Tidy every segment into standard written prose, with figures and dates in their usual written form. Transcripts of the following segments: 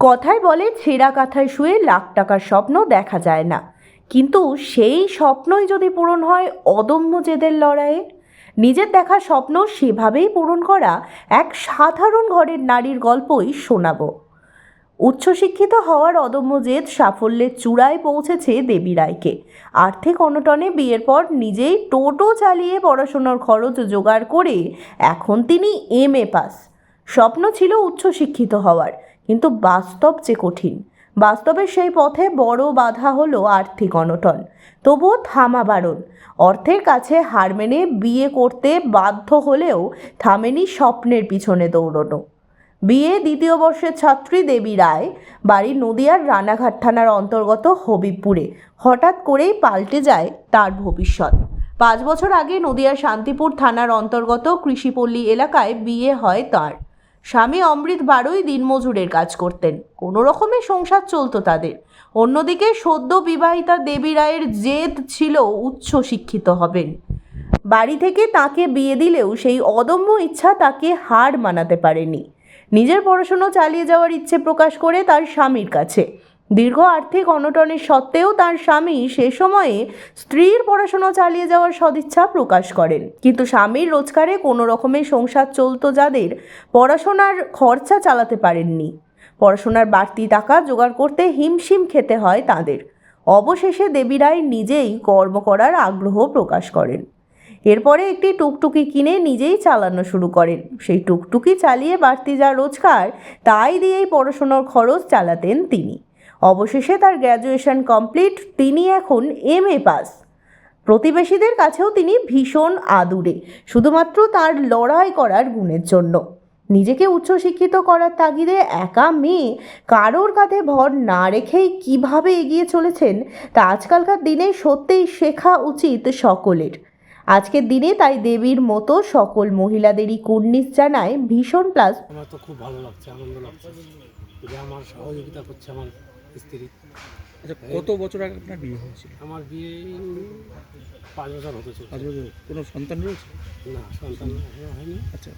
কথায় বলে ছেঁড়া কাঁথায় শুয়ে লাখ টাকার স্বপ্ন দেখা যায় না, কিন্তু সেই স্বপ্নই যদি পূরণ হয় অদম্য জেদের লড়াইয়ে। নিজের দেখা স্বপ্ন সেভাবেই পূরণ করা এক সাধারণ ঘরের নারীর গল্পই শোনাবো। উচ্চশিক্ষিত হওয়ার অদম্য জেদ সাফল্যের চূড়ায় পৌঁছেছে দেবী রায়কে। আর্থিক অনটনে বিয়ের পর নিজেই টোটো চালিয়ে পড়াশোনার খরচ জোগাড় করে এখন তিনি MA পাস। স্বপ্ন ছিল উচ্চশিক্ষিত হওয়ার, কিন্তু বাস্তব যে কঠিন। বাস্তবের সেই পথে বড় বাধা হলো আর্থিক অনটন। তবুও থামা বারণ। অর্থের কাছে হার মেনে বিয়ে করতে বাধ্য হলেও থামেনি স্বপ্নের পিছনে দৌড়নো। বিয়ে দ্বিতীয় বর্ষের ছাত্রী দেবী রায়, বাড়ি নদিয়ার রানাঘাট থানার অন্তর্গত হবিবপুরে। হঠাৎ করেই পাল্টে যায় তার ভবিষ্যৎ। 5 বছর আগে নদিয়ার শান্তিপুর থানার অন্তর্গত কৃষিপল্লী এলাকায় বিয়ে হয় তার। স্বামী অমৃত বাড়ুই দিনমজুরের কাজ করতেন, কোনো রকমে সংসার চলতো তাদের। অন্যদিকে সদ্য বিবাহিতা দেবী রায়ের জেদ ছিল উচ্চ শিক্ষিত হবেন। বাড়ি থেকে তাকে বিয়ে দিলেও সেই অদম্য ইচ্ছা তাকে হার মানাতে পারেনি। নিজের পড়াশুনো চালিয়ে যাওয়ার ইচ্ছে প্রকাশ করে তার স্বামীর কাছে। দীর্ঘ আর্থিক অনটনের সত্ত্বেও তার স্বামী সে সময়ে স্ত্রীর পড়াশুনো চালিয়ে যাওয়ার সদিচ্ছা প্রকাশ করেন, কিন্তু স্বামীর রোজগারে কোনো রকমে সংসার চলতো যাদের, পড়াশোনার খরচা চালাতে পারেননি। পড়াশোনার বাড়তি টাকা জোগাড় করতে হিমশিম খেতে হয় তাদের। অবশেষে দেবী রায় নিজেই কর্ম করার আগ্রহ প্রকাশ করেন। এরপরে একটি টুকটুকি কিনে নিজেই চালানো শুরু করেন। সেই টুকটুকি চালিয়ে বাড়তি যা রোজগার, তাই দিয়েই পড়াশোনার খরচ চালাতেন তিনি। অবশেষে তার গ্র্যাজুয়েশন কমপ্লিট, তিনি এখন MA পাস। প্রতিবেশীদের কাছেও তিনি ভীষণ আদুরে, শুধুমাত্র তার লড়াই করার গুণের জন্য। নিজেকে উচ্চশিক্ষিত করার তাগিদে একা মেয়ে কারোর কাঁধে ভর না রেখেই কিভাবে এগিয়ে চলেছেন, তা আজকালকার দিনে সত্যিই শেখা উচিত সকলের। আজকের দিনে তাই দেবীর মতো সকল মহিলাদেরই কুর্নিশ জানায় ভীষণ প্লাস। আমার তো খুব ভালো লাগছে, আনন্দ লাগছে যে আমার সহযোগিতা করছে আমার স্ত্রী। আচ্ছা, কত বছর আগে আপনার বিয়ে হয়েছিল? আমার বিয়ে 5 বছর হতে চলছে। 5 বছর। কোনো সন্তান রয়েছে? না, সন্তান এখনো হয়নি। আচ্ছা,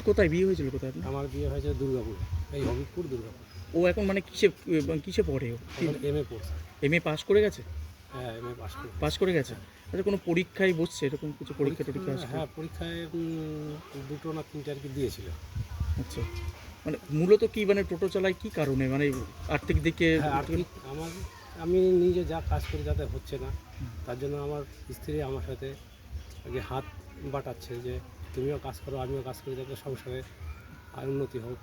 কোথায় বিয়ে হয়েছিল, কোথায় আপনার? আমার বিয়ে হয়েছে দুর্গাপুর, এই হবিবপুর দুর্গাপুর। ও এখন মানে কিসে পড়ে? ও MA পড়ছে। MA পাস করে গেছে? হ্যাঁ, MA পাস করে গেছে। আচ্ছা, কোনো পরীক্ষায় বসছে, এরকম কিছু পরীক্ষা টরীক্ষা আসছে? হ্যাঁ, পরীক্ষায় 2টো না 3টে আর কি দিয়েছিল। আচ্ছা, মানে মূলত কি, মানে টোটো চালায় কি কারণে, মানে আর্থিক দিকে? হ্যাঁ, আর্থিক আমি নিজে যা কাজ করি যাতে হচ্ছে না, তার জন্য আমার স্ত্রী আমার সাথে আগে হাত বাটাচ্ছে যে তুমিও কাজ করো, আমিও কাজ করি, যাতে সংসারে আর উন্নতি হোক।